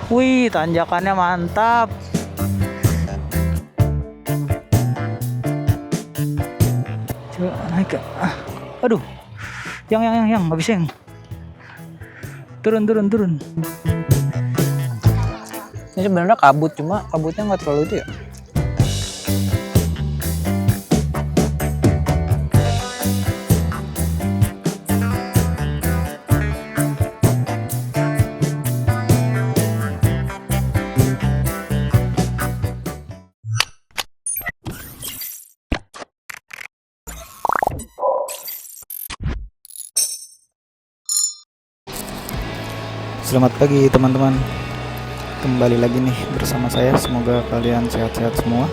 Wih, tanjakannya mantap. Coba naik ke. Aduh. Yang nggak bisa yang. Turun. Ini sebenarnya kabut, cuma kabutnya nggak terlalu itu ya. Selamat pagi teman-teman, kembali lagi nih bersama saya. Semoga kalian sehat-sehat semua.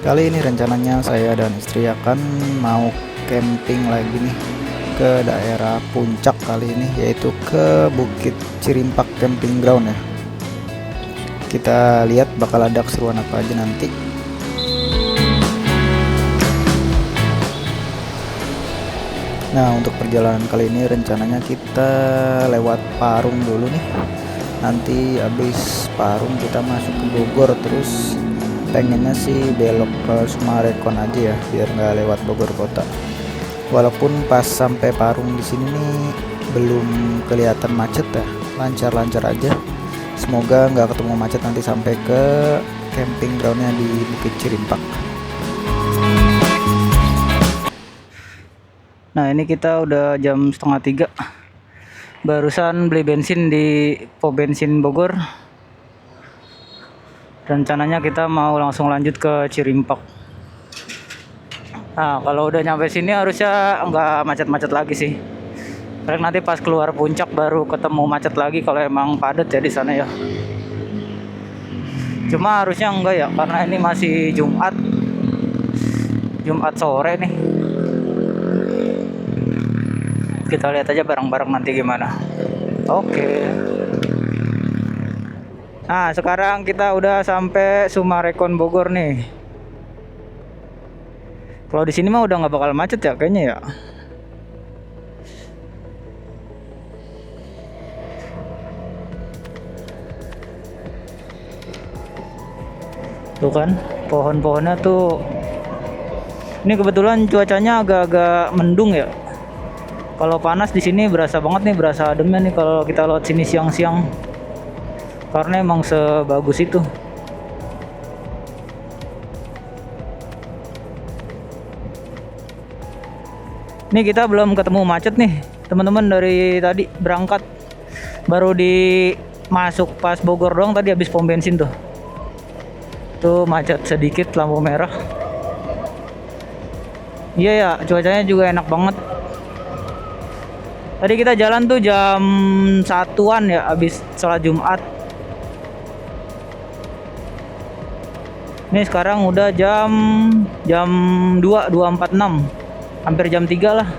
Kali ini rencananya saya dan istri akan mau camping lagi nih ke daerah puncak kali ini, yaitu ke Bukit Cirimpak Camping Ground ya. Kita lihat bakal ada keseruan apa aja nanti. Nah, untuk perjalanan kali ini rencananya kita lewat Parung dulu nih. Nanti habis Parung kita masuk ke Bogor, terus pengennya sih belok ke Sumarekon aja ya, biar nggak lewat Bogor kota. Walaupun pas sampai Parung di sini nih belum kelihatan macet ya, lancar-lancar aja. Semoga nggak ketemu macet nanti sampai ke camping groundnya di Bukit Cirimpak. Nah, ini kita udah jam 2:30. Barusan beli bensin di pom bensin Bogor. Rencananya kita mau langsung lanjut ke Cirimpak. Nah, kalau udah nyampe sini harusnya nggak macet-macet lagi sih. Paling nanti pas keluar puncak baru ketemu macet lagi kalau emang padat ya di sana ya. Cuma harusnya enggak ya, karena ini masih Jumat sore nih. Kita lihat aja bareng-bareng nanti gimana. Oke. Nah, sekarang kita udah sampai Sumarekon Bogor nih. Kalau di sini mah udah nggak bakal macet ya kayaknya ya. Tuh kan, pohon-pohonnya tuh. Ini kebetulan cuacanya agak-agak mendung ya. Kalau panas di sini berasa banget nih, berasa ademnya nih kalau kita lewat sini siang-siang. Karena emang sebagus itu. Ini kita belum ketemu macet nih, teman-teman, dari tadi berangkat. Baru masuk pas Bogor doang tadi habis pom bensin tuh. Tuh macet sedikit lampu merah. Iya ya, cuacanya juga enak banget. Tadi kita jalan tuh jam 1-an ya, habis sholat Jumat. Ini sekarang udah jam 2:46, hampir jam 3 lah.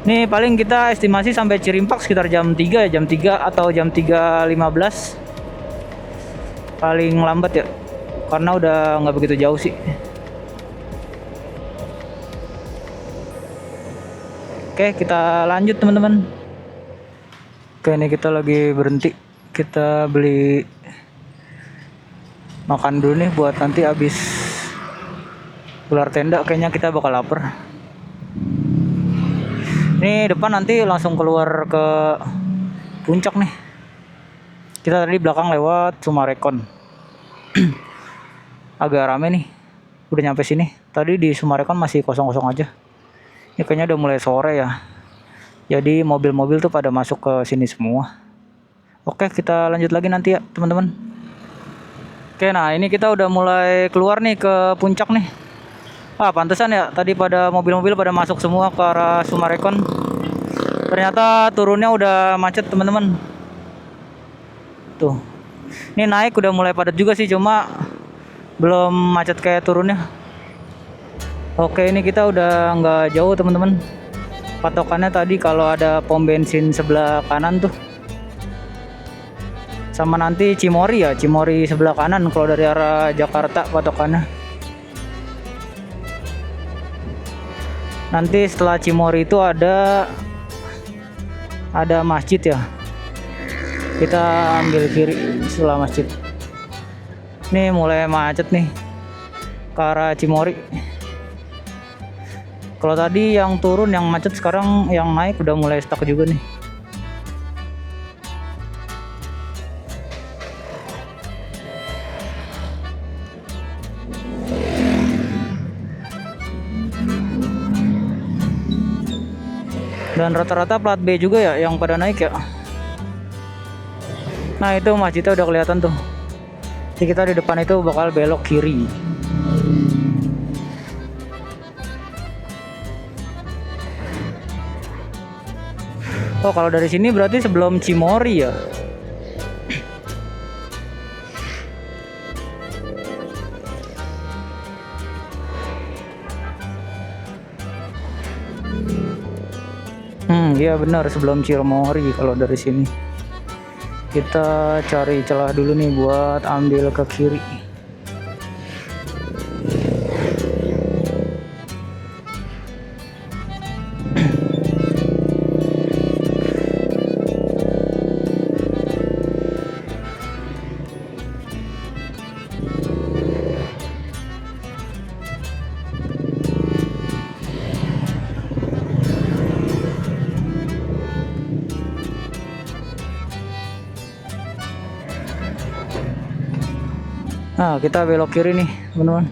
Nih paling kita estimasi sampai Cirimpak sekitar jam 3 ya, jam 3 atau jam 3:15 paling lambat ya, karena udah nggak begitu jauh sih. Oke, kita lanjut teman-teman. Oke, ini kita lagi berhenti. Kita beli makan dulu nih buat nanti habis keluar tenda. Kayaknya kita bakal lapar. Ini depan nanti langsung keluar ke puncak nih. Kita tadi belakang lewat Sumarekon. Agak rame nih. Udah nyampe sini. Tadi di Sumarekon masih kosong-kosong aja. Ini kayaknya udah mulai sore ya. Jadi mobil-mobil tuh pada masuk ke sini semua. Oke, kita lanjut lagi nanti ya, teman-teman. Oke, nah ini kita udah mulai keluar nih ke puncak nih. Pantesan ya, tadi pada mobil-mobil pada masuk semua ke arah Sumarekon. Ternyata turunnya udah macet, teman-teman. Tuh. Ini naik udah mulai padat juga sih, cuma belum macet kayak turunnya. Oke, ini kita udah nggak jauh teman-teman. Patokannya tadi kalau ada pom bensin sebelah kanan tuh. Sama nanti Cimory ya, Cimory sebelah kanan kalau dari arah Jakarta patokannya. Nanti setelah Cimory itu ada masjid ya. Kita ambil kiri setelah masjid. Nih mulai macet nih ke arah Cimory. Kalau tadi yang turun yang macet, sekarang yang naik udah mulai stuck juga nih. Dan rata-rata plat B juga ya yang pada naik ya. Nah itu masjidnya udah kelihatan tuh. Jadi kita di depan itu bakal belok kiri. Oh kalau dari sini berarti sebelum Cimory ya. Iya benar sebelum Cimory kalau dari sini. Kita cari celah dulu nih buat ambil ke kiri. Nah kita belok kiri nih teman-teman.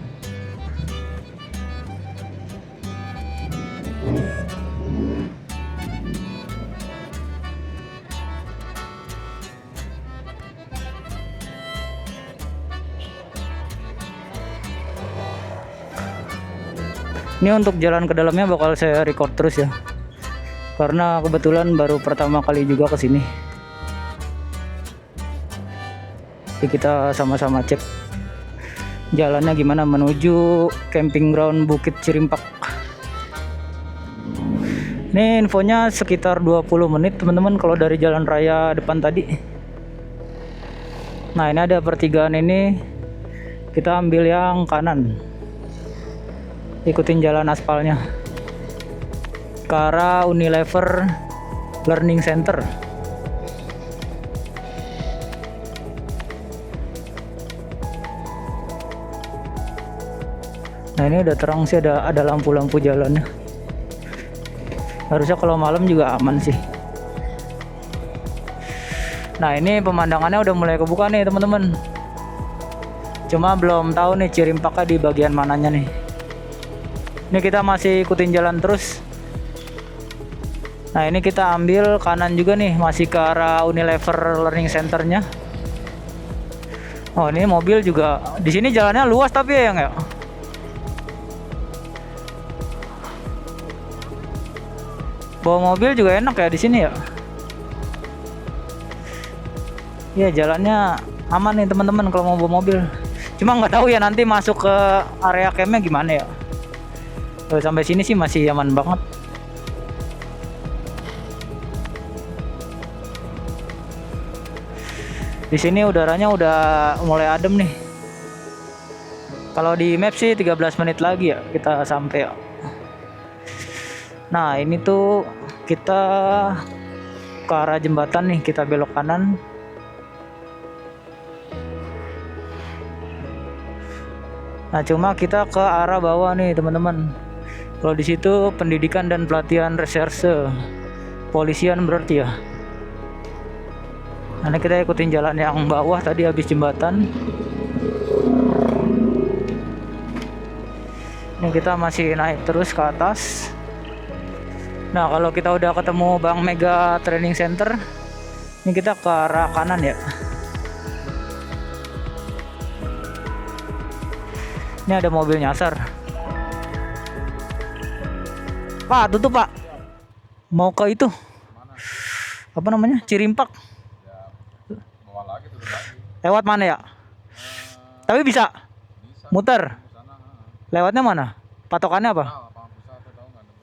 Ini untuk jalan ke dalamnya bakal saya record terus ya, karena kebetulan baru pertama kali juga kesini. Jadi kita sama-sama cek jalannya gimana menuju camping ground Bukit Cirimpak. Ini infonya sekitar 20 menit teman-teman kalau dari jalan raya depan tadi. Nah ini ada pertigaan ini, kita ambil yang kanan, ikutin jalan aspalnya ke arah Unilever Learning Center. Nah ini udah terang sih, ada lampu-lampu jalannya. Harusnya kalau malam juga aman sih. Nah ini pemandangannya udah mulai kebuka nih teman-teman. Cuma belum tahu nih Cirimpaknya di bagian mananya nih. Ini kita masih ikutin jalan terus. Nah ini kita ambil kanan juga nih, masih ke arah Unilever Learning Centernya. Oh ini mobil juga di sini jalannya luas tapi ya enggak. Bawa mobil juga enak ya di sini ya. Ya jalannya aman nih teman-teman kalau mau bawa mobil. Cuma nggak tahu ya nanti masuk ke area campnya gimana ya. Kalau sampai sini sih masih aman banget. Di sini udaranya udah mulai adem nih. Kalau di map sih 13 menit lagi ya kita sampai ya. Nah ini tuh kita ke arah jembatan nih, kita belok kanan. Nah cuma kita ke arah bawah nih teman-teman. Kalau di situ pendidikan dan pelatihan reserse polisian berarti ya. Nah kita ikutin jalan yang bawah tadi habis jembatan. Ini kita masih naik terus ke atas. Nah kalau kita udah ketemu Bank Mega Training Center, ini kita ke arah kanan ya. Ini ada mobil nyasar. Pak, tutup Pak. Mau ke itu. Apa namanya? Cirimpak. Lewat mana ya? Tapi bisa. Muter. Lewatnya mana? Patokannya apa?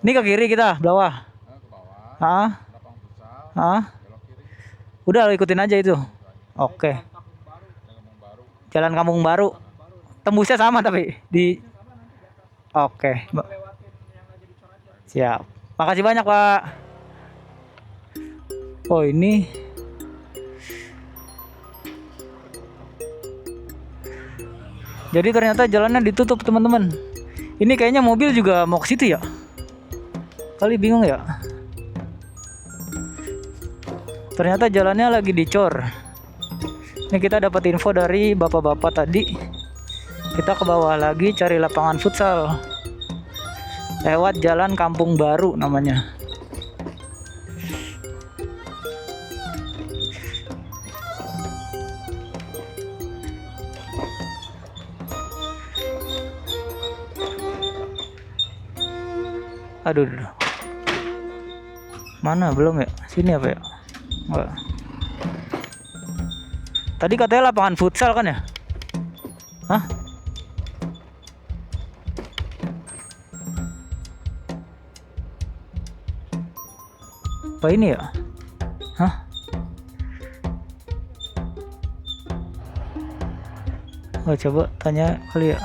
Ini ke kiri kita, bawah. Udah lo ikutin aja itu. Oke. Jalan Kampung Baru. Tembusnya sama tapi di. Oke. Siap. Makasih banyak Pak. Oh ini Jadi ternyata jalannya ditutup teman-teman. Ini kayaknya mobil juga mau ke situ ya. Kali bingung ya. Ternyata jalannya lagi dicor. Ini kita dapat info dari bapak-bapak tadi. Kita ke bawah lagi cari lapangan futsal. Lewat jalan Kampung Baru namanya. Aduh. Mana belum ya? Sini apa ya? Enggak. Tadi katanya lapangan futsal kan ya? Hah? Apa ini ya? Hah? Oh, coba tanya kali ya.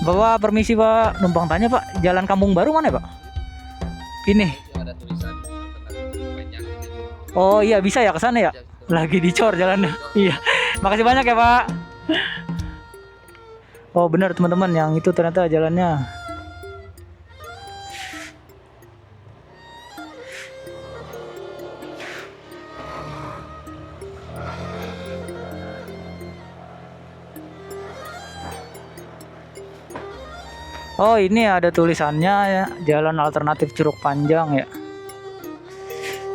Bapak, permisi Pak, numpang tanya Pak, jalan Kampung Baru mana ya Pak? Ini. Ada tulisan banyak. Oh iya, bisa ya ke sana ya? Lagi dicor jalannya. Iya. Makasih banyak ya Pak. Oh benar teman-teman, yang itu ternyata jalannya. Oh ini ada tulisannya ya, jalan alternatif Curug Panjang ya.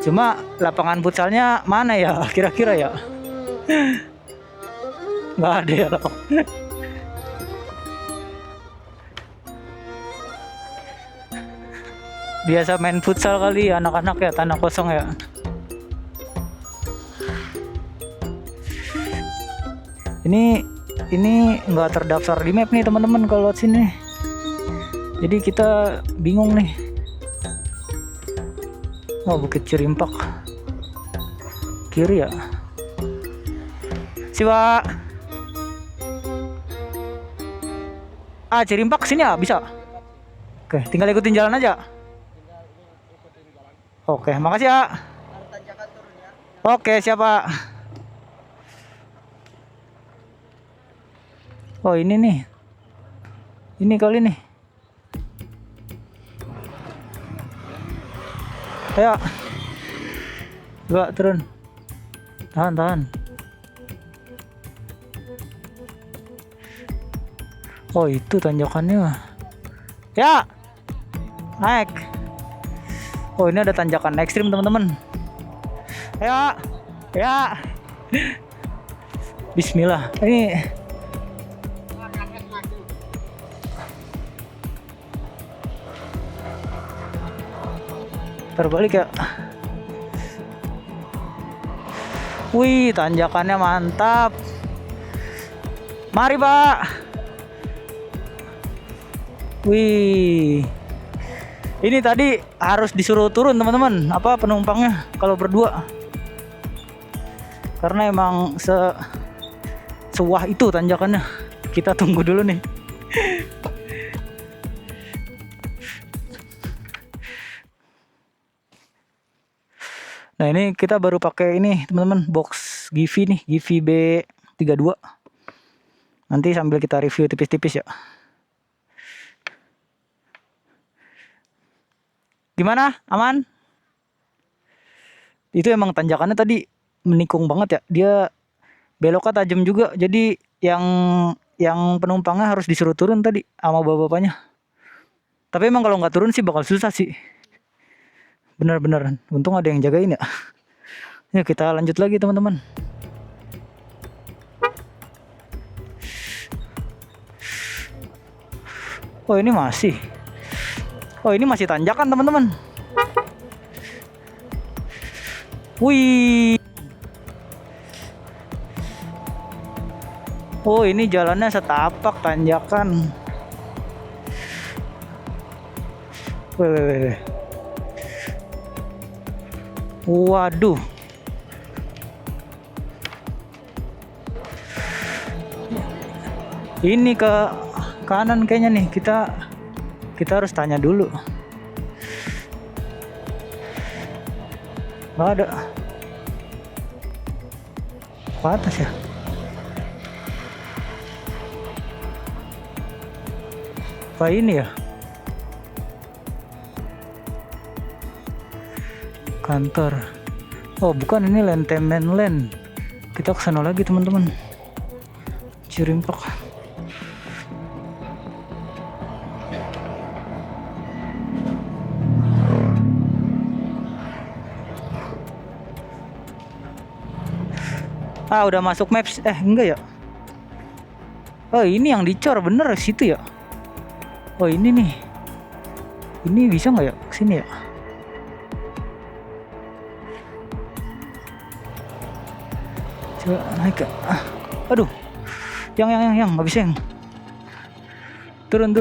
Cuma lapangan futsalnya mana ya kira-kira ya? Nggak ada ya lapangan. Biasa main futsal kali anak-anak ya, tanah kosong ya. Ini nggak terdaftar di map nih teman-teman kalau lewat sini. Jadi kita bingung nih. Oh, Bukit Cirimpak. Kiri ya. Siwa. Ah, Cirimpak sini ya, bisa. Oke, tinggal ikutin jalan aja. Oke, makasih ya. Oke, siapa? Oh, ini nih. Ini kali nih. Ayo. Coba turun. Tahan. Oh, itu tanjakannya. Ya. Naik. Oh, ini ada tanjakan ekstrim, teman-teman. Ayo. Ya. Bismillah. Ini terbalik ya. Wih, tanjakannya mantap. Mari Pak. Wih, ini tadi harus disuruh turun teman-teman, apa penumpangnya kalau berdua, karena emang sewah itu tanjakannya. Kita tunggu dulu nih. Nah ini kita baru pakai ini teman-teman, box Givi nih, Givi B32. Nanti sambil kita review tipis-tipis ya. Gimana? Aman? Itu emang tanjakannya tadi menikung banget ya. Dia beloknya tajam juga. Jadi yang penumpangnya harus disuruh turun tadi sama bapak-bapaknya. Tapi emang kalau nggak turun sih bakal susah sih. Bener-bener, untung ada yang jagain ya. Ya kita lanjut lagi teman-teman. Oh ini masih tanjakan teman-teman. Wih. Oh ini jalannya setapak tanjakan. Wih. Waduh. Ini ke kanan kayaknya nih. Kita harus tanya dulu. Nggak ada. Ke atas ya. Apa ini ya? Kantor. Oh bukan, ini Lentemen Land. Kita kesana lagi teman-teman. Cirimpak. Ah udah masuk maps. Enggak ya. Oh ini yang dicor bener situ ya. Oh ini nih. Ini bisa nggak ya kesini ya? Coba naik ke. Aduh. Yang nggak bisa yang. Turun.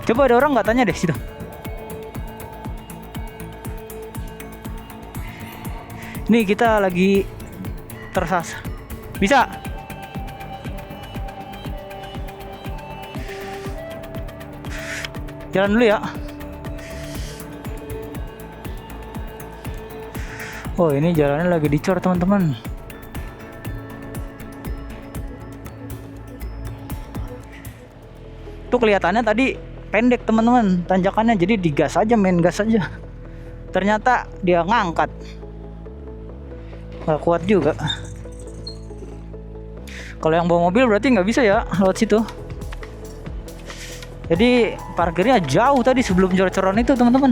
Coba ada orang nggak tanya deh situ. Nih kita lagi tersasar. Bisa? Jalan dulu ya. Oh ini jalannya lagi dicor teman-teman. Tuh kelihatannya tadi pendek teman-teman tanjakannya, jadi digas aja, main gas aja. Ternyata dia ngangkat. Nggak kuat juga. Kalau yang bawa mobil berarti nggak bisa ya lewat situ. Jadi parkirnya jauh tadi sebelum cor-coran itu teman-teman.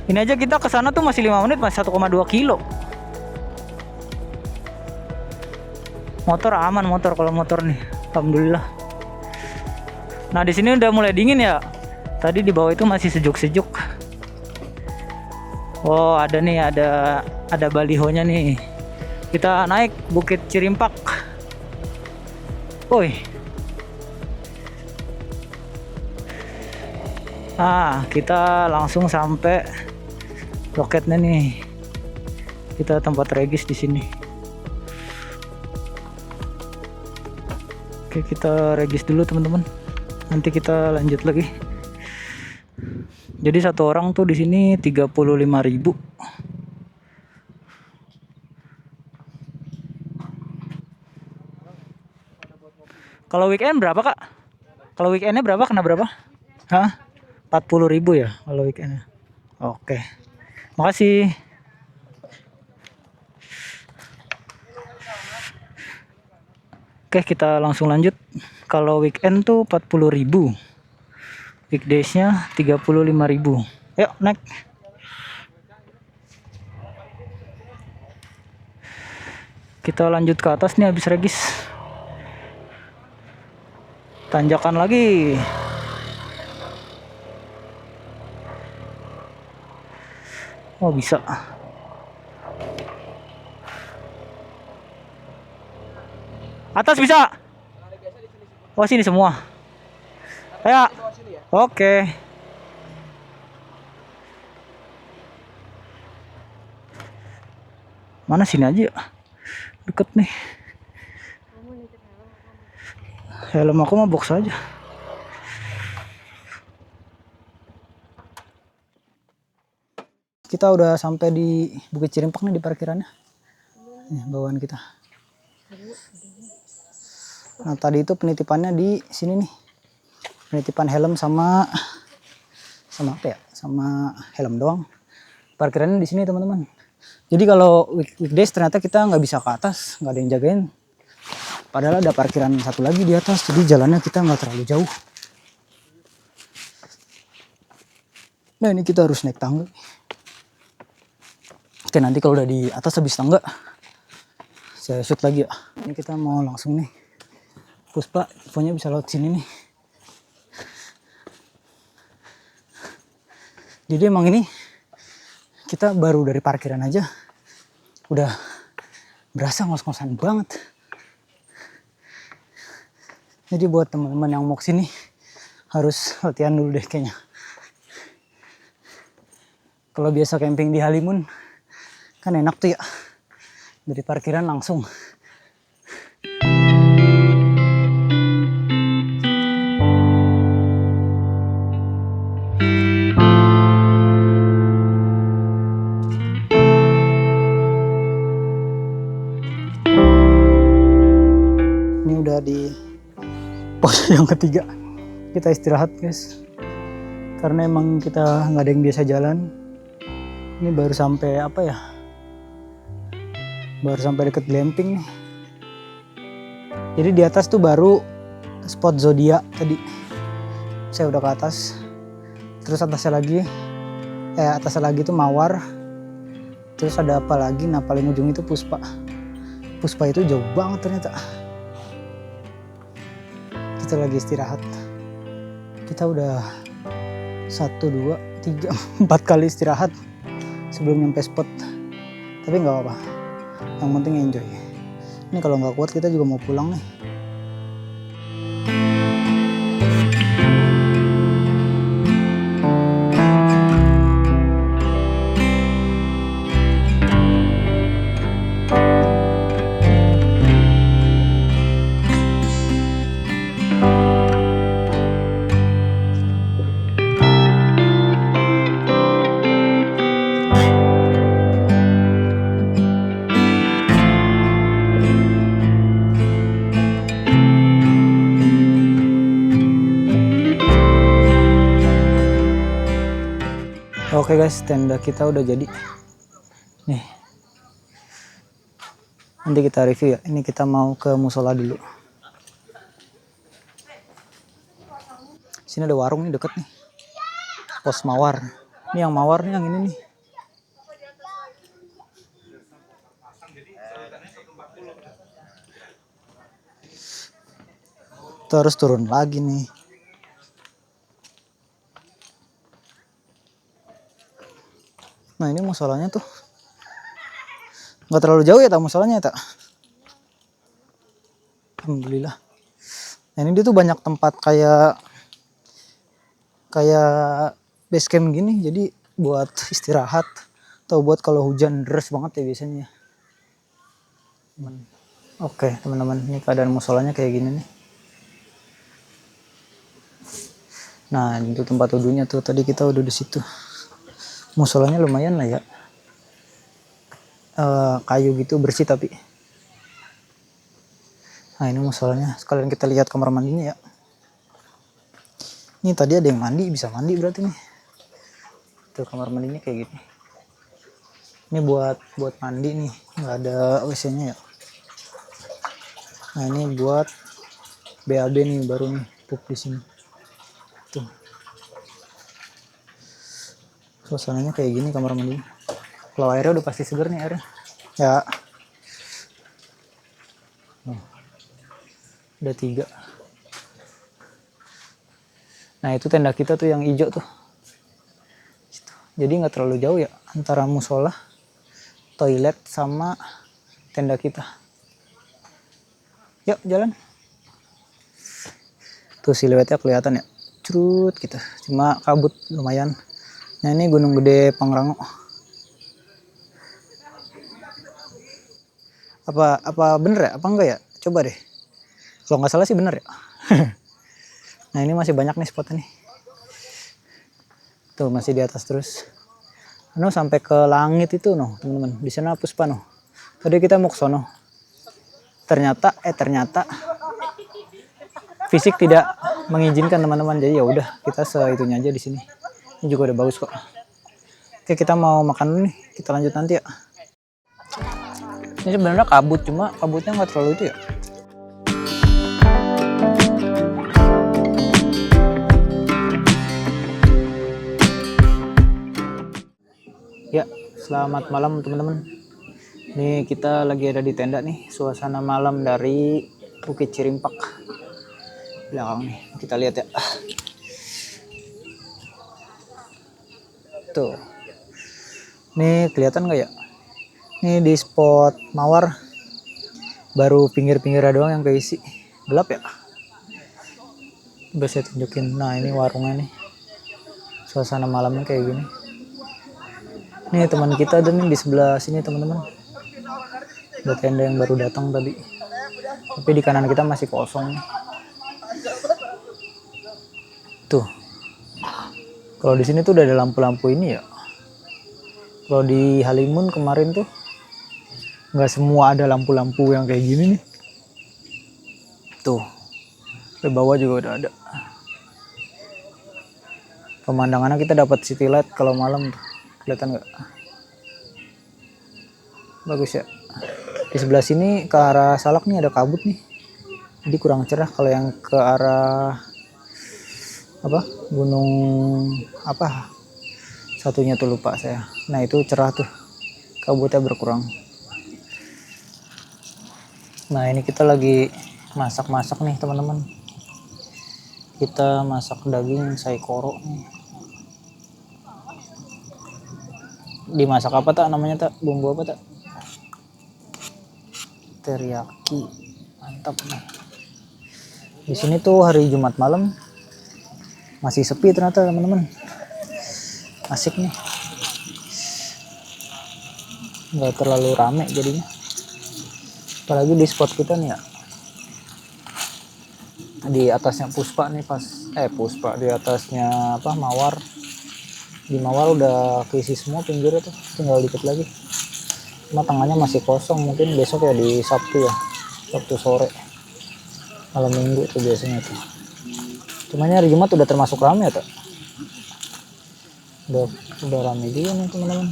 Ini aja kita ke sana tuh masih 5 menit, masih 1,2 kilo. Motor aman, kalau motor nih, alhamdulillah. Nah di sini udah mulai dingin ya. Tadi di bawah itu masih sejuk-sejuk. Oh ada nih, ada balihonya nih. Kita naik Bukit Cirimpak. Woi. Kita langsung sampai loketnya nih. Kita tempat regis di sini. Oke, kita regis dulu teman-teman. Nanti kita lanjut lagi. Jadi satu orang tuh di sini 35.000. Kalau weekend berapa kak? Kalau weekendnya berapa? Kena berapa? 40.000 ya kalau weekendnya. Oke, makasih. Oke, kita langsung lanjut. Kalau weekend tuh 40.000, weekdaysnya 35.000. Yuk naik. Kita lanjut ke atas nih habis regis. Tanjakan lagi. Oh bisa. Atas bisa. Oh sini semua. Ayo. Oke. Mana sini aja ya? Deket nih. Helm aku mah box aja. Kita udah sampai di Bukit Cirimpak nih, di parkirannya. Nih, bawaan kita. Nah tadi itu penitipannya di sini nih. Penitipan helm sama apa ya? Sama helm doang. Parkirannya di sini teman-teman. Jadi kalau weekdays ternyata kita nggak bisa ke atas, nggak ada yang jagain. Padahal ada parkiran satu lagi di atas, jadi jalannya kita nggak terlalu jauh. Nah ini kita harus naik tangga. Oke, nanti kalau udah di atas habis tangga, saya shoot lagi ya. Ini kita mau langsung nih. Puspa, infonya bisa lewat sini nih. Jadi emang ini kita baru dari parkiran aja udah berasa ngos-ngosan banget. Jadi buat teman-teman yang mau kesini harus latihan dulu deh kayaknya. Kalau biasa camping di Halimun kan enak tuh ya, dari parkiran langsung. Ini udah di pos yang ketiga. Kita istirahat guys. Karena emang kita nggak ada yang biasa jalan. Ini baru sampai apa ya? Baru sampai deket glamping nih. Jadi di atas tuh baru spot zodiak tadi. Saya udah ke atas. Terus atasnya lagi tuh mawar. Terus ada apa lagi? Nah paling ujung itu puspa. Puspa itu jauh banget ternyata. Kita lagi istirahat. Kita udah 1, 2, 3, 4 kali istirahat sebelum nyampe spot. Tapi nggak apa-apa. Yang penting enjoy. Ini kalau nggak kuat kita juga mau pulang nih. Oke guys, tenda kita udah jadi. Nih. Nanti kita review ya. Ini kita mau ke musola dulu. Sini ada warung nih deket nih. Pos mawar. Ini yang mawar nih yang ini nih. Terus turun lagi nih. Nah ini musolanya tuh nggak terlalu jauh ya tak musolanya tak. Alhamdulillah. Nah ini dia tuh banyak tempat kayak base camp gini. Jadi buat istirahat atau buat kalau hujan deras banget ya biasanya. Oke teman-teman, ini keadaan musolanya kayak gini nih. Nah itu tempat wudhunya tuh, tadi kita udah di situ. Musolanya lumayan lah ya, kayu gitu bersih tapi. Nah ini musolanya, sekalian kita lihat kamar mandinya ya. Ini tadi ada yang mandi, bisa mandi berarti nih. Tuh kamar mandinya kayak gini. Ini buat mandi nih, nggak ada WC-nya ya. Nah ini buat BAB nih, baru nih pup di sini. Tuh. Suasananya kayak gini kamar mandi. Kalau airnya udah pasti seger nih airnya. Ya. Udah 3. Nah itu tenda kita tuh yang hijau tuh. Jadi nggak terlalu jauh ya antara musola, toilet sama tenda kita. Yuk jalan. Tuh siluetnya kelihatan ya. Curut gitu. Cuma kabut lumayan. Nah ini Gunung Gede Pangrango. Apa bener ya? Apa enggak ya? Coba deh. Kalau nggak salah sih bener ya. Nah ini masih banyak nih spotnya nih. Tuh masih di atas terus. No sampai ke langit itu no teman-teman. Di sana puspa no. Tadi kita mau ke sono. Ternyata fisik tidak mengizinkan teman-teman. Jadi ya udah kita seitunya aja di sini. Ini juga udah bagus kok. Oke kita mau makan dulu nih. Kita lanjut nanti ya. Ini sebenarnya kabut, cuma kabutnya nggak terlalu itu ya. Ya selamat malam teman-teman. Nih kita lagi ada di tenda nih. Suasana malam dari Bukit Cirimpak. Belakang nih kita lihat ya. Tuh. Nih kelihatan nggak ya? Nih di spot mawar. Baru pinggir-pinggirnya doang yang keisi. Gelap ya? Coba saya tunjukin. Nah ini warungnya nih. Suasana malamnya kayak gini. Nih teman kita ada nih di sebelah sini teman-teman. Ada tenda yang baru datang tadi. Tapi di kanan kita masih kosong. Tuh. Kalau di sini tuh udah ada lampu-lampu ini ya. Kalau di Halimun kemarin tuh nggak semua ada lampu-lampu yang kayak gini nih. Tuh, di bawah juga udah ada. Pemandangannya kita dapat city light kalau malam tuh. Kelihatan nggak? Bagus ya. Di sebelah sini ke arah Salak nih ada kabut nih. Jadi kurang cerah. Kalau yang ke arah apa? Gunung apa? Satunya tuh lupa saya. Nah, itu cerah tuh. Kabutnya berkurang. Nah, ini kita lagi masak-masak nih, teman-teman. Kita masak daging saikoro nih. Dimasak apa tak namanya tak? Bumbu apa tak? Teriyaki. Mantap nih. Di sini tuh hari Jumat malam masih sepi ternyata, teman-teman. Asik nih. Nggak terlalu rame jadinya. Apalagi di spot kita nih ya. Di atasnya Puspa nih Puspa di atasnya apa Mawar. Di Mawar udah keisi semua pinggirnya tuh, tinggal dikit lagi. Cuma tengahnya masih kosong, mungkin besok ya di Sabtu ya. Sabtu sore. Malam Minggu tuh biasanya tuh. Cuma hari Jumat udah termasuk rame ya tuh. Udah rame juga nih, teman-teman.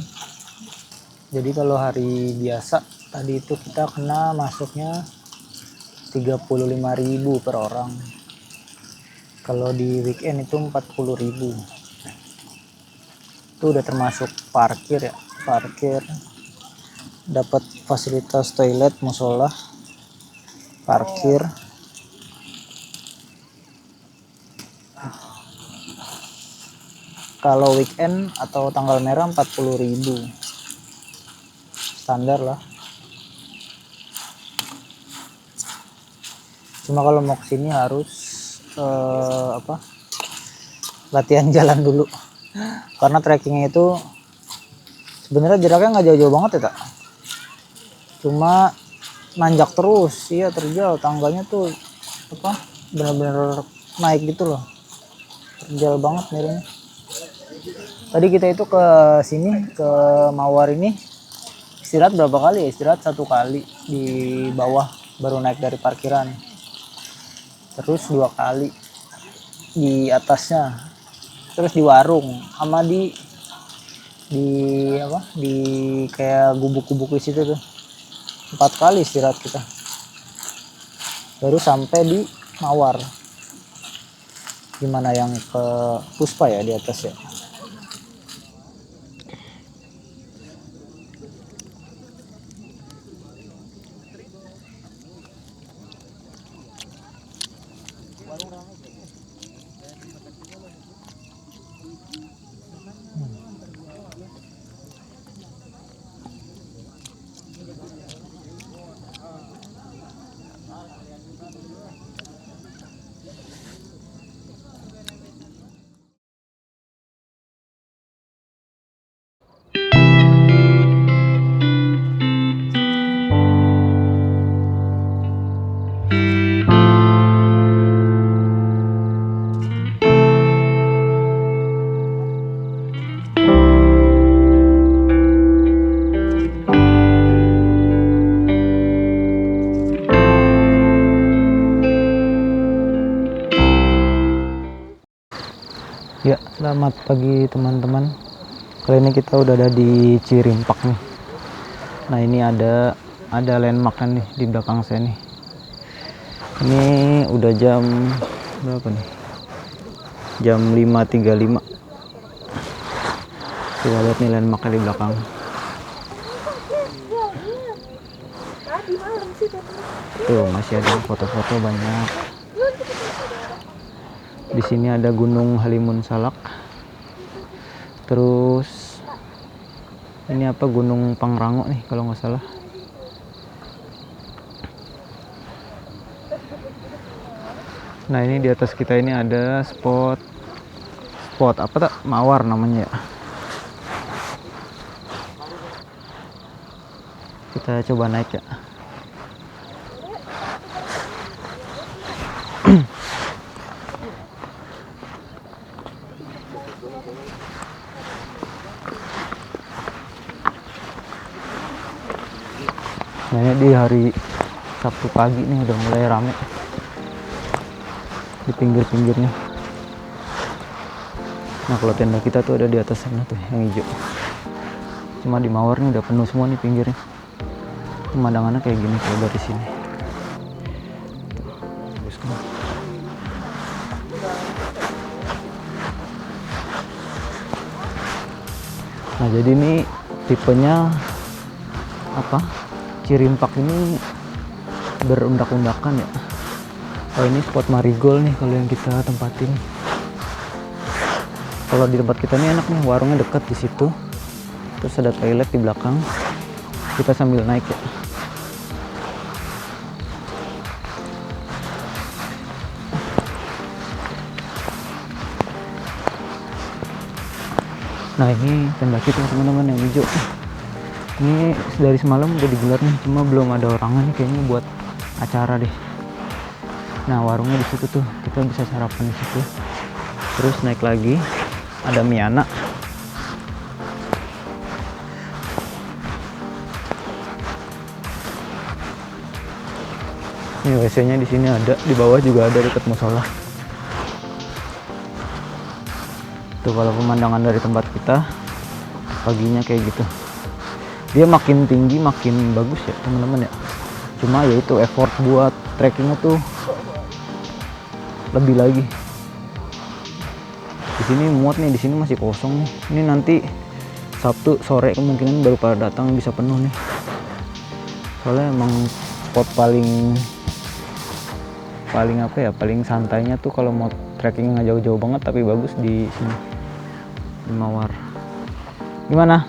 Jadi kalau hari biasa tadi itu kita kena masuknya 35.000 per orang. Kalau di weekend itu 40.000. Itu udah termasuk parkir ya. Parkir, dapat fasilitas toilet, musola, parkir. Kalau weekend atau tanggal merah 40.000. Standar lah. Cuma kalau mau kesini harus latihan jalan dulu, karena trekkingnya itu sebenarnya jaraknya nggak jauh-jauh banget ya tak, cuma nanjak terus. Iya, terjal tangganya tuh bener-bener naik gitu loh, terjal banget miranya. Tadi kita itu ke sini ke Mawar ini istirahat berapa kali ya? Istirahat 1 kali di bawah baru naik dari parkiran. Terus 2 kali di atasnya, terus di warung sama di kayak gubuk-gubuk di situ tuh 4 kali istirahat kita, baru sampai di Mawar. Gimana yang ke Puspa ya di atas ya. Ya, selamat pagi teman-teman. Kali ini kita udah ada di Cirimpak nih. Nah, ini ada landmarknya nih di belakang saya nih. Ini udah jam berapa nih? Jam 5.35. Kita lihat nih landmarknya di belakang. Tuh, masih ada foto-foto banyak. Di sini ada Gunung Halimun Salak. Terus ini apa, Gunung Pangrango nih kalau nggak salah. Nah, ini di atas kita ini ada spot apa tak? Mawar namanya ya. Kita coba naik ya. Nah, ini di hari Sabtu pagi nih udah mulai rame. di pinggir-pinggirnya. Nah kalau tenda kita tuh ada di atas sana tuh yang hijau. Cuma di Mawar nih udah penuh semua nih pinggirnya. Pemandangannya kayak gini kalau dari sini. Tuh, bagus kan? Nah jadi ini tipenya apa? Cirimpak ini berundak-undakan ya. Oh ini spot marigold nih kalau yang kita tempatin. Kalau di tempat kita nih enak nih, warungnya dekat di situ. Terus ada toilet di belakang. Kita sambil naik ya. Nah ini tenda kita teman-teman yang hijau. Ini dari semalam udah digelar nih, cuma belum ada orangnya nih kayaknya buat acara deh. Nah warungnya di situ tuh, kita bisa sarapan di situ. Terus naik lagi ada Miana. Ini WC-nya di sini ada, di bawah juga ada dekat musola. Tuh kalau pemandangan dari tempat kita paginya kayak gitu. Dia makin tinggi makin bagus ya teman-teman ya. Cuma ya itu effort buat trekkingnya tuh lebih lagi. Di sini muat nih, di sini masih kosong nih. Ini nanti Sabtu sore kemungkinan baru pada datang, bisa penuh nih. Soalnya emang spot paling apa ya, paling santainya tuh kalau mau trekking nggak jauh-jauh banget tapi bagus di sini di Mawar. Gimana?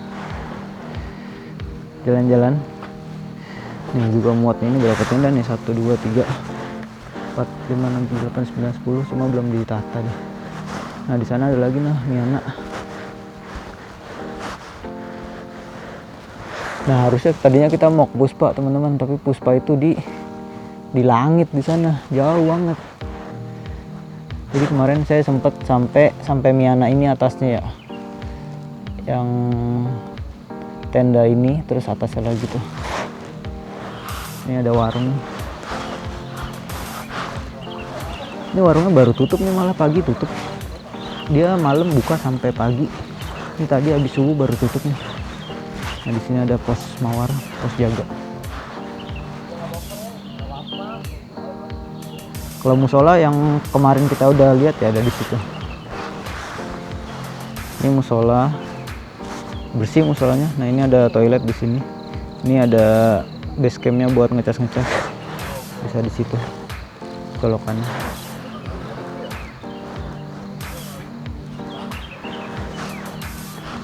Jalan-jalan. Ini juga muatnya, ini berapa tenda nih? 1, 2, 3, 4, 5, 6, 7, 8, 9, 10. Cuma belum ditata deh. Nah di sana ada lagi nah Miana. Nah harusnya tadinya kita mau ke Puspa teman-teman, tapi Puspa itu di langit di sana, jauh banget. Jadi kemarin saya sempat sampai Miana ini atasnya ya, yang tenda ini, terus atasnya lagi tuh. Ini ada warung. Ini warungnya baru tutup nih, malah pagi tutup. Dia malam buka sampai pagi. Ini tadi habis subuh baru tutup nih. Nah di sini ada pos Mawar, pos jaga. Kalau musola yang kemarin kita udah lihat ya ada di situ. Ini musola, bersih musolanya. Nah ini ada toilet di sini. Ini ada base campnya buat ngecas-ngecas. Bisa di situ colokannya.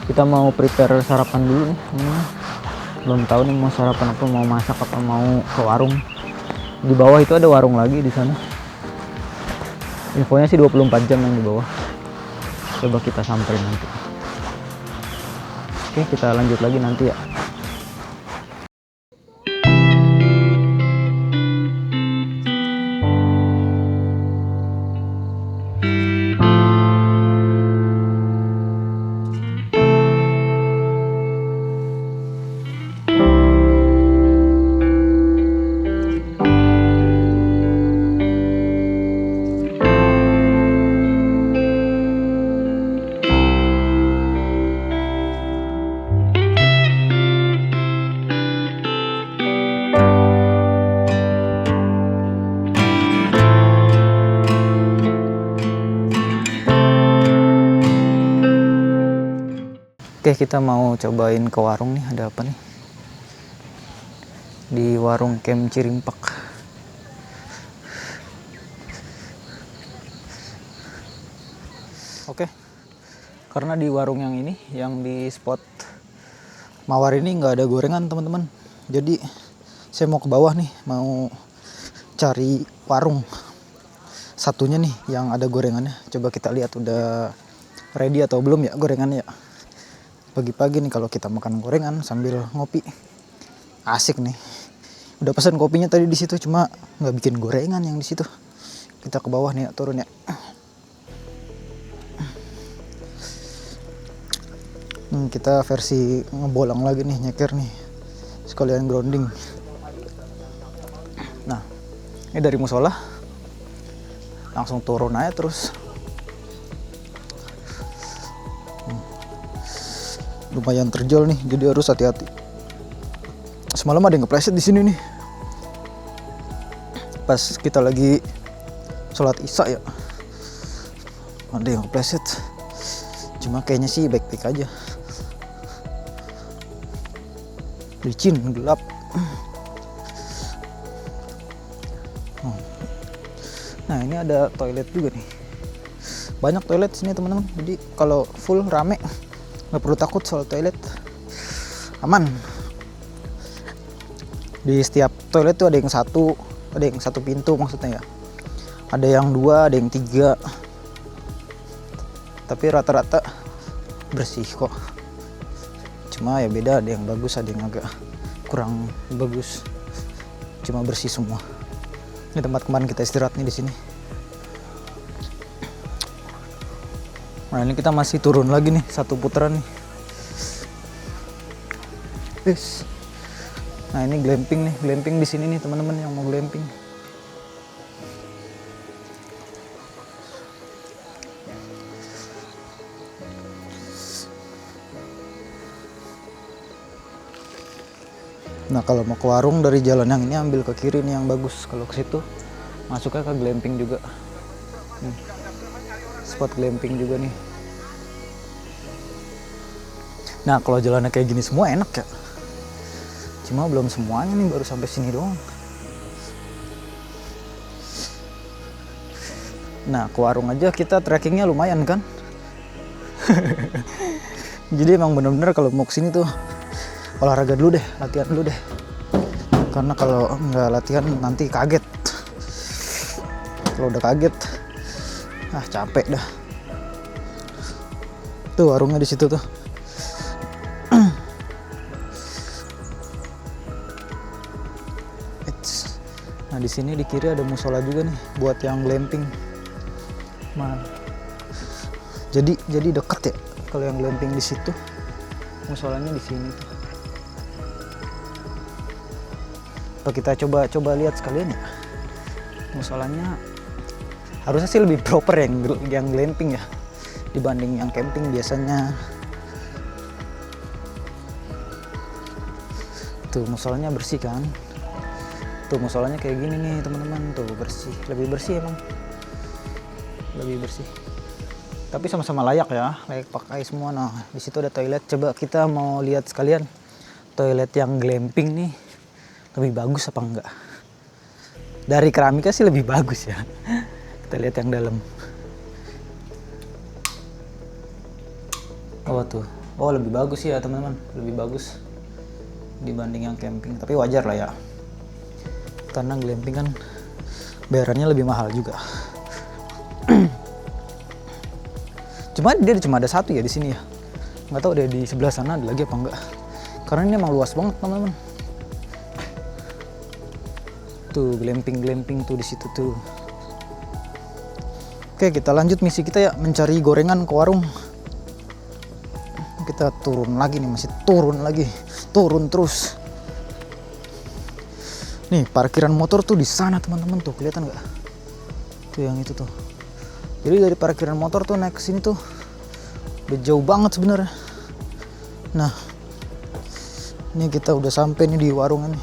Kita mau prepare sarapan dulu nih. Belum tahu nih mau sarapan apa, mau masak apa mau ke warung. Di bawah itu ada warung lagi di sana. Infonya sih 24 jam yang di bawah. Coba kita samperin nanti. Oke, kita lanjut lagi nanti ya. Oke, kita mau cobain ke warung nih, ada apa nih? Di warung Camp Cirimpak. Oke, karena di warung yang ini, yang di spot Mawar ini nggak ada gorengan teman-teman. Jadi saya mau ke bawah nih, mau cari warung satunya nih yang ada gorengannya. Coba kita lihat udah ready atau belum ya gorengannya ya. Pagi-pagi nih kalau kita makan gorengan sambil ngopi, asik nih. Udah pesan kopinya tadi di situ, cuma nggak bikin gorengan yang di situ. Kita ke bawah nih ya, turun ya. Kita versi ngebolang lagi nih, nyeker nih, sekalian grounding. Nah ini dari musola langsung turun aja terus. Lumayan terjal nih, jadi harus hati-hati. Semalam ada yang kepleset di sini nih. Pas kita lagi sholat isya ya, ada yang kepleset. Cuma kayaknya sih baik-baik aja. Licin, gelap. Nah ini ada toilet juga nih. Banyak toilet sini teman-teman. Jadi kalau full rame nggak perlu takut soal toilet. Aman. Di setiap toilet tuh ada yang satu pintu maksudnya ya. Ada yang 2, ada yang 3. Tapi rata-rata bersih kok. Cuma ya beda, ada yang bagus, ada yang agak kurang bagus. Cuma bersih semua. Ini tempat kemarin kita istirahat nih di sini. Nah ini kita masih turun lagi nih, 1 putaran nih. Yes. Nah ini glamping nih, glamping di sini nih teman-teman yang mau glamping. Nah kalau mau ke warung dari jalan yang ini ambil ke kiri nih yang bagus. Kalau ke situ masuknya ke glamping juga. Nih, spot glamping juga nih. Nah kalau jalannya kayak gini semua enak ya. Cuma belum semuanya nih, baru sampai sini doang. Nah ke warung aja kita trekkingnya lumayan kan. Jadi emang bener-bener kalau mau kesini tuh olahraga dulu deh, latihan dulu deh. Karena kalau nggak latihan nanti kaget. Kalau udah kaget, capek dah. Tuh warungnya di situ tuh. Nah di sini di kiri ada musola juga nih buat yang glamping. Jadi deket ya kalau yang glamping di situ. Musolanya di sini tuh. Apa kita coba lihat sekalian ya. Musolanya harusnya sih lebih proper yang glamping ya dibanding yang camping biasanya. Tuh musolanya bersih kan. Tuh musolanya kayak gini nih teman-teman, tuh bersih, lebih bersih emang, lebih bersih. Tapi sama-sama layak ya, layak pakai semua. Nah di situ ada toilet. Coba kita mau lihat sekalian toilet yang glamping nih lebih bagus apa enggak. Dari keramika sih lebih bagus ya. Kita lihat yang dalam. Oh tuh, oh lebih bagus ya teman-teman, lebih bagus dibanding yang camping. Tapi wajar lah ya. Karena glamping kan bayarannya lebih mahal juga. Cuma ada 1 ya di sini ya. Nggak tahu deh di sebelah sana ada lagi apa enggak. Karena ini emang luas banget teman-teman. Tuh glamping tuh di situ tuh. Oke kita lanjut misi kita ya, mencari gorengan ke warung. Kita turun lagi nih, masih turun lagi, turun terus. Nih parkiran motor tuh di sana teman-teman, tuh kelihatan nggak? Tuh yang itu tuh. Jadi dari parkiran motor tuh naik ke sini tuh udah jauh banget sebenarnya. Nah, ini kita udah sampai nih di warung ini.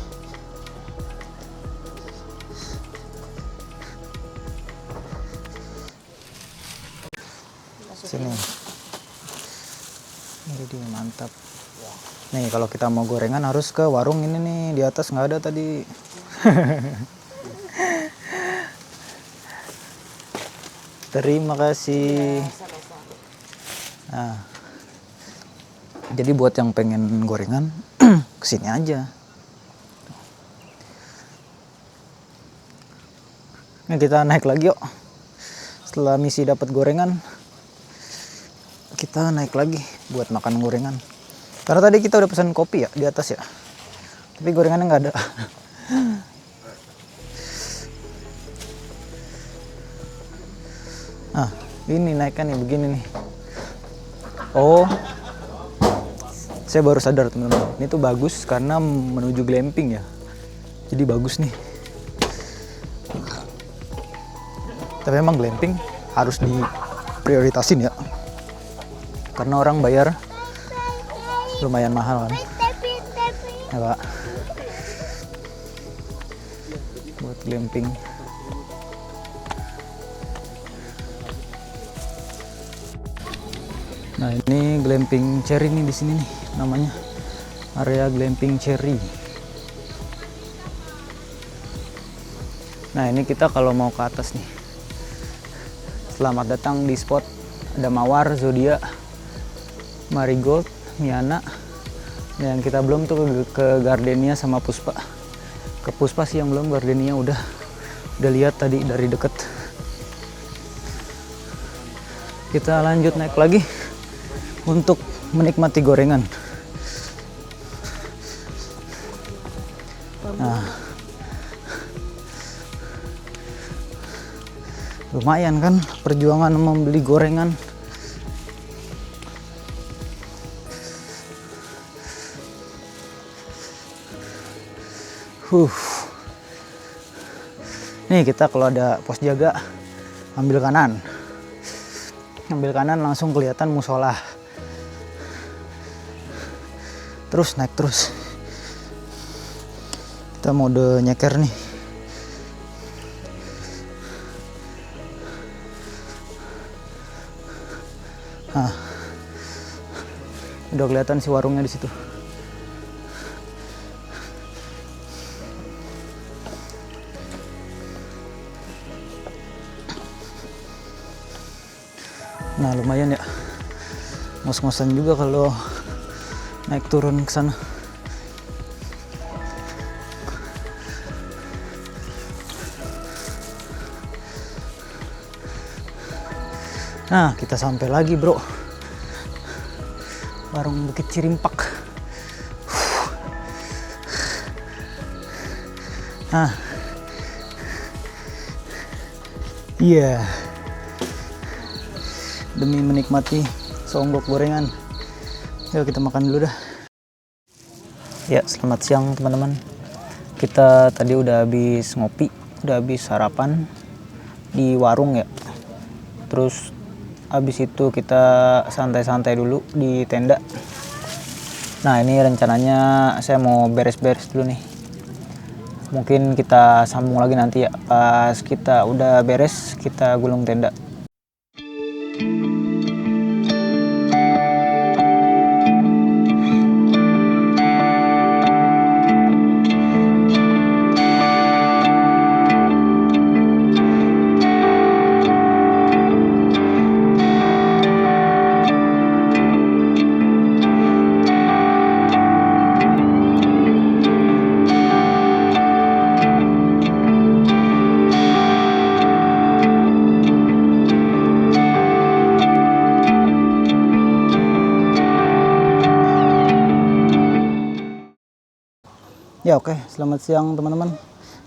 Sini. Ini dia mantap. Nih kalau kita mau gorengan harus ke warung ini nih, di atas nggak ada tadi. Terima kasih. Nah, jadi buat yang pengen gorengan kesini aja. Nah kita naik lagi yuk. Setelah misi dapat gorengan, kita naik lagi buat makan gorengan. Karena tadi kita udah pesan kopi ya di atas ya, tapi gorengannya nggak ada. Nah ini naikkan nih begini nih. Oh saya baru sadar teman-teman, ini tuh bagus karena menuju glamping ya, jadi bagus nih. Tapi memang glamping harus diprioritasin ya, karena orang bayar lumayan mahal kan ya Pak buat glamping. Nah ini glamping cherry nih di sini nih namanya, area glamping cherry. Nah ini kita kalau mau ke atas nih, selamat datang di spot ada mawar, zodiak, marigold, miana. Yang kita belum tuh ke gardenia sama puspa. Ke puspa sih yang belum, gardenia udah lihat tadi dari deket. Kita lanjut naik lagi untuk menikmati gorengan. Nah, lumayan kan perjuangan membeli gorengan. Nih kita kalau ada pos jaga ambil kanan langsung kelihatan musola. Terus naik terus. Kita mode nyeker nih. Nah, udah kelihatan si warungnya di situ. Nah lumayan ya, ngos-ngosan juga kalau naik turun ke sana. Nah kita sampai lagi bro, warung Bukit Cirimpak. Nah iya, demi menikmati seonggok gorengan. Yuk kita makan dulu dah. Ya selamat siang teman-teman. Kita tadi udah habis ngopi, udah habis sarapan di warung ya. Terus habis itu kita santai-santai dulu di tenda. Nah ini rencananya saya mau beres-beres dulu nih. Mungkin kita sambung lagi nanti ya. Pas kita udah beres kita gulung tenda. Ya oke, selamat siang teman-teman.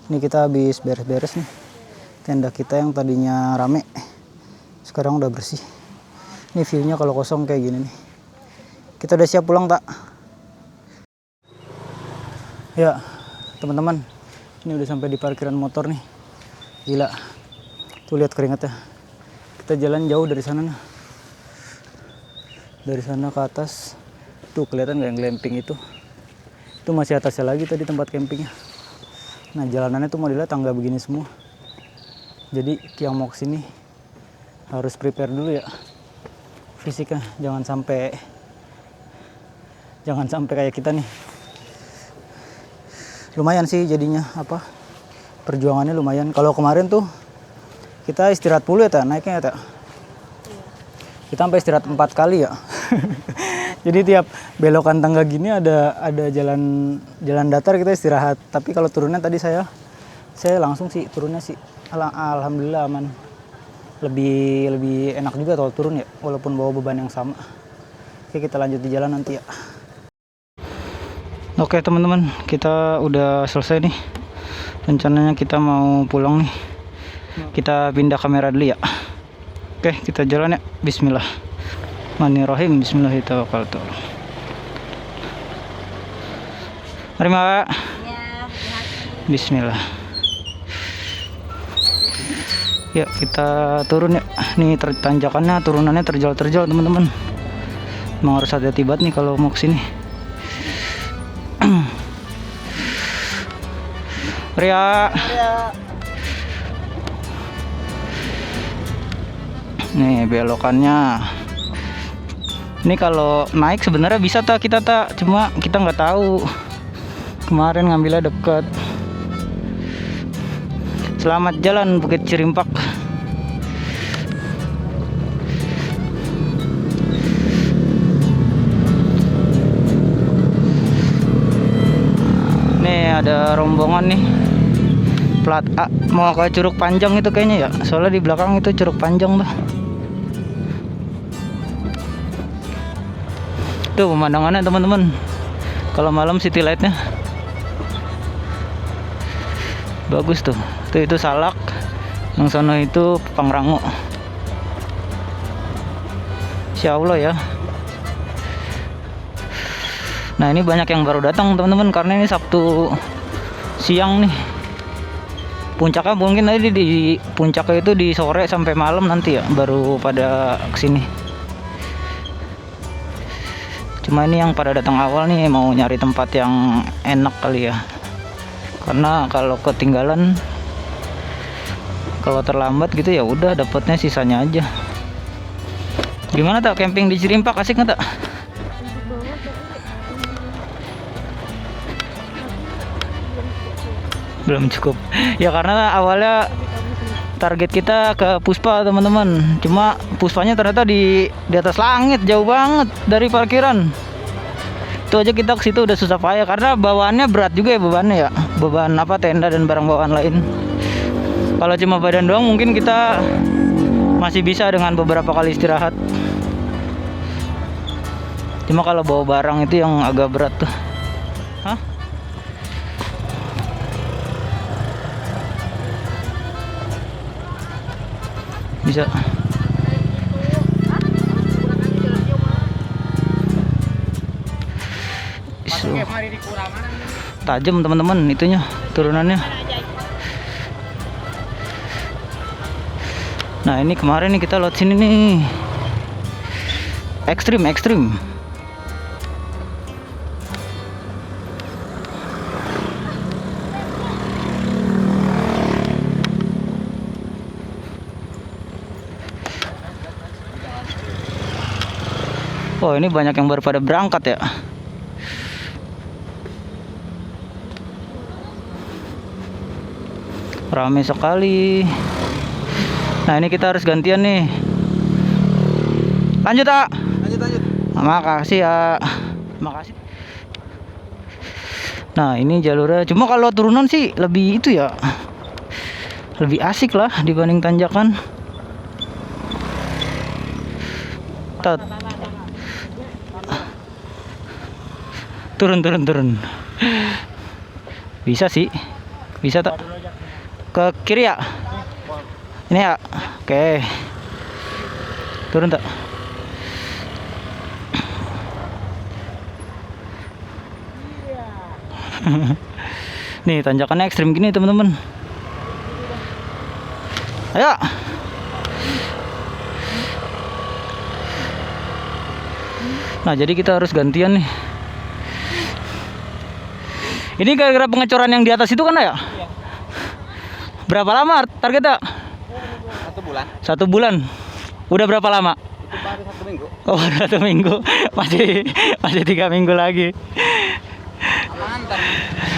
Ini kita habis beres-beres nih. Tenda kita yang tadinya rame, sekarang udah bersih. Ini view-nya kalau kosong kayak gini nih. Kita udah siap pulang tak? Ya teman-teman, ini udah sampai di parkiran motor nih. Gila, tuh lihat keringatnya. Kita jalan jauh dari sana nih. Dari sana ke atas, tuh kelihatan nggak yang glamping itu? Itu masih atasnya lagi tadi tempat campingnya. Nah jalanannya tuh modelnya tangga begini semua. Jadi yang mau kesini harus prepare dulu ya fisiknya, jangan sampai kayak kita nih. Lumayan sih jadinya apa, perjuangannya lumayan. Kalau kemarin tuh kita istirahat dulu ya naiknya ya. Kita sampai istirahat 4 kali ya. Jadi tiap belokan tangga gini ada jalan datar kita istirahat. Tapi kalau turunnya tadi saya langsung sih turunnya sih. Alhamdulillah aman. Lebih enak juga kalau turun ya, walaupun bawa beban yang sama. Oke, kita lanjut di jalan nanti ya. Oke teman-teman, kita udah selesai nih. Rencananya kita mau pulang nih. Kita pindah kamera dulu ya. Oke, kita jalan ya. Bismillah. Bismillahirrahmanirrahim. Bismillahirrahmanirrahim. Mari Mbak. Bismillah. Yuk kita turun ya. Nih tanjakannya, turunannya terjal-terjal teman-teman. Emang harus hati-hati banget nih kalau mau kesini. Ria. Nih belokannya. Ini kalau naik sebenarnya bisa kita cuma kita nggak tahu. Kemarin ngambilnya deket. Selamat jalan Bukit Cirimpak. Nih ada rombongan nih. Plat A mau ke Curug Panjang itu kayaknya ya. Soalnya di belakang itu Curug Panjang tuh. Tuh pemandangannya teman-teman. Kalau malam city lightnya bagus tuh. Itu Salak, yang sono itu Pangrango. Insya Allah ya. Nah ini banyak yang baru datang teman-teman karena ini Sabtu siang nih. Puncaknya mungkin tadi di puncaknya itu di sore sampai malam nanti ya baru pada kesini. Cuma ini yang pada datang awal nih mau nyari tempat yang enak kali ya. Karena kalau ketinggalan, kalau terlambat gitu ya udah dapatnya sisanya aja. Gimana tak camping di Cirimpak, asik nggak tak? Belum cukup. Ya karena awalnya target kita ke Puspa teman-teman. Cuma Puspanya ternyata di atas langit, jauh banget dari parkiran. Itu aja kita ke situ udah susah payah karena bawaannya berat juga ya bebannya ya. Beban apa tenda dan barang bawaan lain. Kalau cuma badan doang mungkin kita masih bisa dengan beberapa kali istirahat. Cuma kalau bawa barang itu yang agak berat tuh. Hah? Bisa. So, tajam teman-teman itunya turunannya. Nah ini kemarin nih kita lewat sini nih. Ekstrim. Oh ini banyak yang baru pada berangkat ya. Ramai sekali. Nah ini kita harus gantian nih. Lanjut tak? Lanjut. Makasih ya. Makasih. Nah ini jalurnya. Cuma kalau turunan sih lebih itu ya. Lebih asik lah dibanding tanjakan. Turun. Bisa sih. Bisa tak? Ke kiri ya? Ini ya? Oke. Turun tak? Nih tanjakannya ekstrim gini teman-teman. Ayo. Nah jadi kita harus gantian nih. Ini gara-gara pengecoran yang di atas itu kan ya? Berapa lama targetnya? 1 bulan. 1 bulan. Udah berapa lama? Itu baru 1 minggu. Oh, 1 minggu. Masih 3 minggu lagi. Mantap.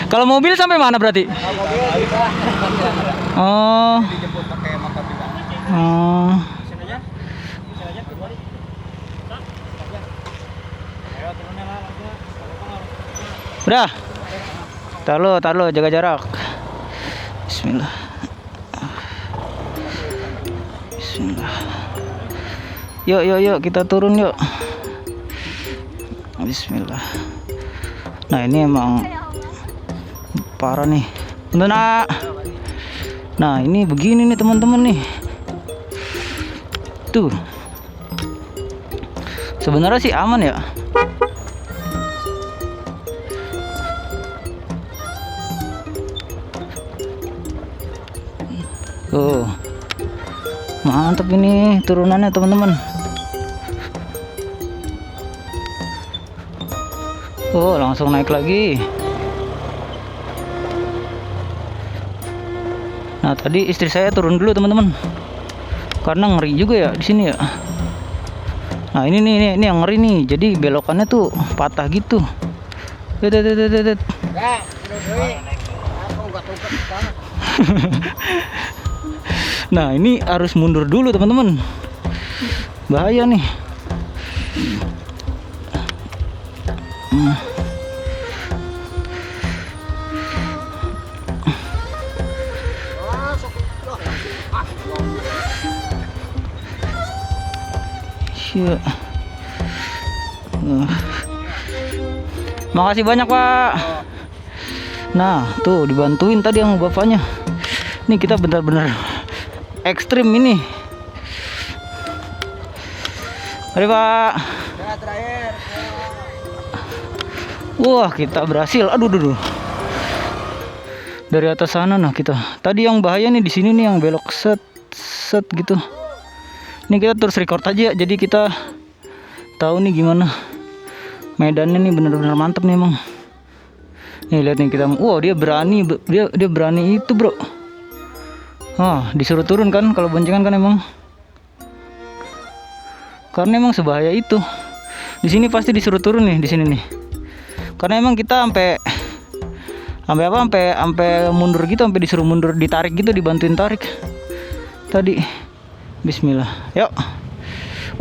Kalau mobil sampai mana berarti? Mobil kita Oh. dijemput pakai motor juga. Oh. Udah. Tar lo, jaga jarak. Bismillah. Yuk, kita turun yuk. Bismillah. Nah ini emang parah nih. Nah ini begini nih teman-teman nih. Tuh. Sebenarnya sih aman ya. Tuh. Mantap ini turunannya teman-teman. Oh, langsung naik lagi. Nah, tadi istri saya turun dulu teman-teman. Karena ngeri juga ya di sini ya. Nah, ini yang ngeri nih. Jadi belokannya tuh patah gitu. Det. Nah, ini harus mundur dulu teman-teman. Bahaya nih. Iya. Makasih banyak Pak. Nah tuh dibantuin tadi sama bapaknya. Nih kita benar-benar ekstrim ini. Mari Pak. Terakhir. Wah kita berhasil. Aduh. Dari atas sana nah kita. Tadi yang bahaya nih di sini nih yang belok set gitu. Ini kita terus record aja. Jadi kita tahu nih gimana medannya nih, bener-bener mantep nih emang. Nih lihat nih kita, wow dia berani, dia berani itu bro. Disuruh turun kan kalau boncengan kan emang. Karena emang sebahaya itu. Di sini pasti disuruh turun nih di sini nih. Karena emang kita sampai mundur gitu, sampai disuruh mundur, ditarik gitu, dibantuin tarik. Tadi. Bismillah. Yuk.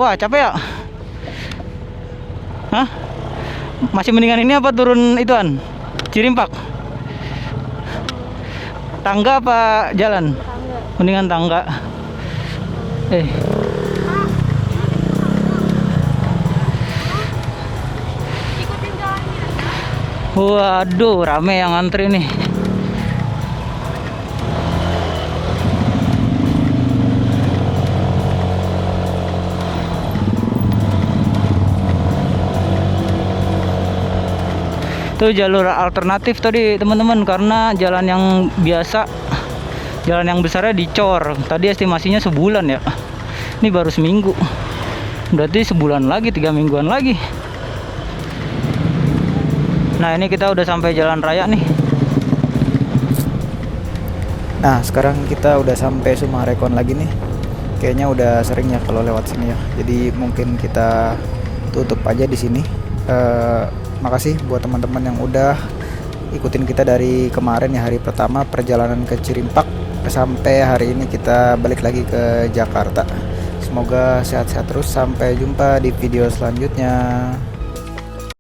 Wah, capek ya? Hah? Masih mendingan ini apa turun ituan? Cirimpak. Tangga apa jalan? Tangga. Mendingan tangga. Waduh, rame yang antri nih. Itu jalur alternatif tadi teman-teman, karena jalan yang biasa, jalan yang besarnya dicor. Tadi estimasinya sebulan ya. Ini baru seminggu. Berarti sebulan lagi, 3 mingguan lagi. Nah ini kita udah sampai jalan raya nih. Nah sekarang kita udah sampai Sumarekon lagi nih. Kayaknya udah sering ya kalau lewat sini ya. Jadi mungkin kita tutup aja di sini. Makasih buat teman-teman yang udah ikutin kita dari kemarin ya, hari pertama perjalanan ke Cirimpak sampai hari ini kita balik lagi ke Jakarta. Semoga sehat-sehat terus. Sampai jumpa di video selanjutnya.